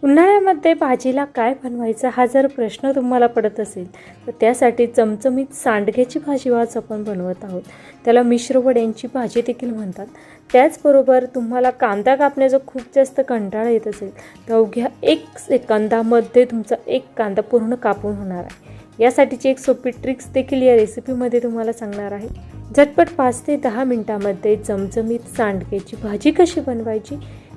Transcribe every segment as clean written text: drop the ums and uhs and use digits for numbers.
उन्हाळ्यामध्ये भाजीला काय बनवायचं हा जर प्रश्न तुम्हाला पडत असेल तर त्यासाठी चमचमीत सांडग्याची भाजी आज आपण बनवत आहोत. त्याला मिश्र वड्यांची भाजी देखील म्हणतात. त्याचबरोबर तुम्हाला कांदा कापण्याचा खूप जास्त कंटाळा येत असेल तर अवघ्या 1 सेकंदामध्ये तुमचा एक कांदा पूर्ण कापून होणार आहे. यासाठीची एक सोपी ट्रिक्स देखील या रेसिपीमध्ये तुम्हाला सांगणार आहे. झटपट 5 ते 10 मिनिटांमध्ये चमचमीत सांडग्याची भाजी कशी बनवायची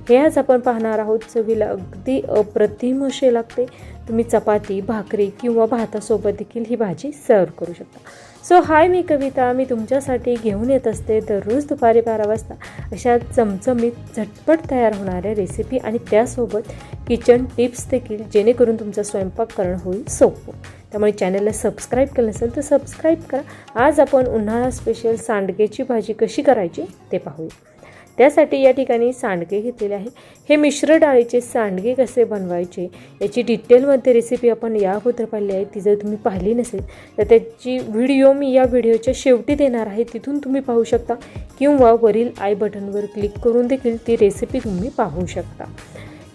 हे आज आपण पाहणार आहोत. चवीला अगदी अप्रतिम अशी लागते. तुम्ही चपाती, भाकरी किंवा भातासोबत देखील ही भाजी सर्व करू शकता. सो हाय, मी कविता. मी तुमच्यासाठी घेऊन येत असते दररोज दुपारी 12 वाजता अशा चमचमीत झटपट तयार होणाऱ्या रेसिपी आणि त्यासोबत किचन टिप्स देखील, जेणेकरून तुमचा स्वयंपाक करणं होईल सोपं. त्यामुळे चॅनलला सबस्क्राईब केलं नसेल तर सबस्क्राईब करा. आज आपण उन्हाळा स्पेशल सांडग्याची भाजी कशी करायची ते पाहूया. त्यासाठी या ठिकाणी सांडगे घेतलेले आहे. हे मिश्र डाळीचे सांडगे कसे बनवायचे याची डिटेलमध्ये रेसिपी आपण या अगोदर पाहिली आहे. ती जर तुम्ही पाहिली नसेल तर त्याची व्हिडिओ मी या व्हिडिओच्या शेवटी देणार आहे, तिथून तुम्ही पाहू शकता किंवा वरील आय बटनवर क्लिक करून देखील ती रेसिपी तुम्ही पाहू शकता.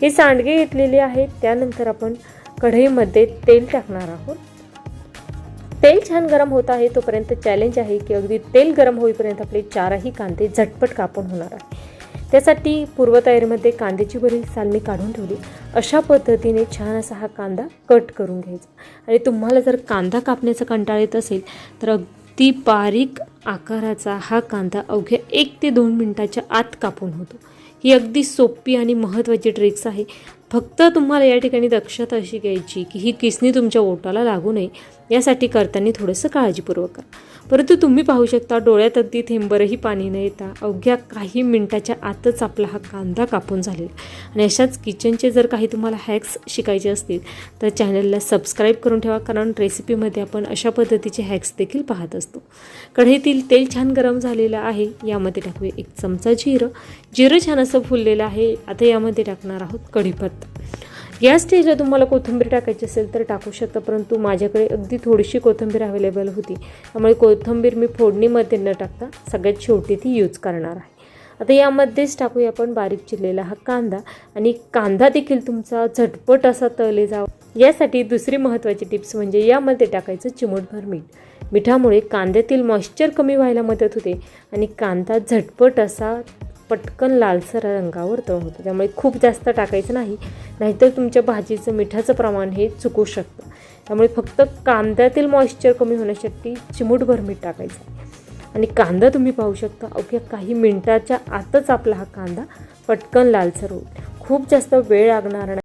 हे सांडगे घेतलेले आहेत. त्यानंतर आपण कढईमध्ये तेल टाकणार आहोत. तेल छान गरम होत आहे तोपर्यंत चॅलेंज आहे की अगदी तेल गरम होईपर्यंत आपले 4ही कांदे झटपट कापून होणार आहे. त्यासाठी पूर्वतयारीमध्ये कांद्याची वरील साल मी काढून ठेवली. अशा पद्धतीने छान असा हा कांदा कट करून घ्यायचा. आणि तुम्हाला जर कांदा कापण्याचा कंटाळा येत असेल तर अगदी बारीक आकाराचा हा कांदा अवघ्या 1 ते 2 मिनिटाच्या आत कापून होतो. ही अगदी सोपी आणि महत्त्वाची ट्रिक्स आहे. फक्त तुम्हाला या ठिकाणी दक्षता अशी घ्यायची की ही किसणी तुमच्या ओठाला लागू नये, यासाठी करताना थोडंसं काळजीपूर्वक करा. परंतु तुम्ही पाहू शकता डोळ्यात अगदी थेंबरही पाणी न येता अवघ्या काही मिनिटाच्या आतच आपला हा कांदा कापून झालेला. आणि अशाच किचनचे जर काही तुम्हाला हॅक्स शिकायचे असतील तर चॅनलला सबस्क्राईब करून ठेवा, कारण रेसिपीमध्ये आपण अशा पद्धतीचे हॅक्स देखील पाहत असतो. कढईतील तेल छान गरम झालेलं आहे. यामध्ये टाकूया 1 चमचा जिरं छान असं फुललेलं आहे. आता यामध्ये टाकणार आहोत कढीपत्ता. या स्टेजला तुम्हाला कोथिंबीर टाकायची असेल तर टाकू शकता, परंतु माझ्याकडे अगदी थोडीशी कोथिंबीर अवेलेबल होती, त्यामुळे कोथिंबीर मी फोडणीमध्ये न टाकता सगळ्यात शेवटी ती यूज करणार आहे. आता यामध्येच टाकूया आपण बारीक चिरलेला हा कांदा. आणि कांदा देखील तुमचा झटपट असा तळले जावा यासाठी दुसरी महत्त्वाची टिप्स म्हणजे यामध्ये टाकायचं चिमूटभर मीठ. मिठामुळे कांद्यातील मॉइश्चर कमी व्हायला मदत होते आणि कांदा झटपट असा पटकन लालसर रंगावर तळ होतो. त्यामुळे खूप जास्त टाकायचं नाही, नाहीतर तुमच्या भाजीचं मिठाचं प्रमाण हे चुकू शकतं. त्यामुळे फक्त कांद्यातील मॉइश्चर कमी होण्यासाठी चिमूटभर मीठ टाकायचं. आणि कांदा तुम्ही पाहू शकता अवघ्या काही मिनिटाच्या आतच आपला हा कांदा पटकन लालसर होईल. खूप जास्त वेळ लागणार नाही.